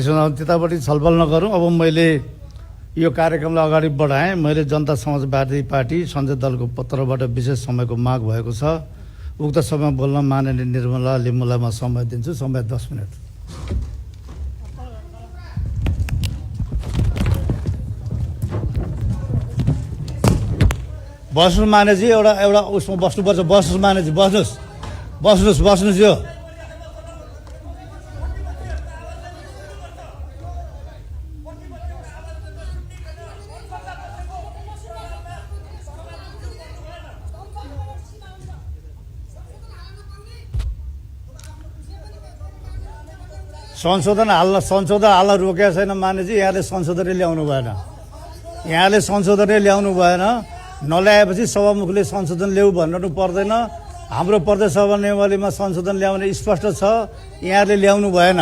त्यतापट्टि छलफल नगरौँ। अब मैले यो कार्यक्रमलाई अगाडि बढाएँ। मैले जनता समाजवादी पार्टी सञ्जय दलको पत्रबाट विशेष समयको माग भएको छ। उक्त समय बोल्न माननीय निर्मला लिम्बुलाई म समय दिन्छु। समय 10 मिनट। बस्नु मानेजी, एउटा उसमा बस्नुपर्छ। बस्नुहोस् मानेजी, बस्नुहोस् यो। संशोधन हाल्न रोकेको छैन मानेजी। यहाँले संशोधनै ल्याउनु भएन। नल्याएपछि सभामुखले संशोधन ल्याऊ भन्नु पर्दैन। हाम्रो प्रदेश सभा नियमावलीमा संशोधन ल्याउने स्पष्ट छ। यहाँले ल्याउनु भएन।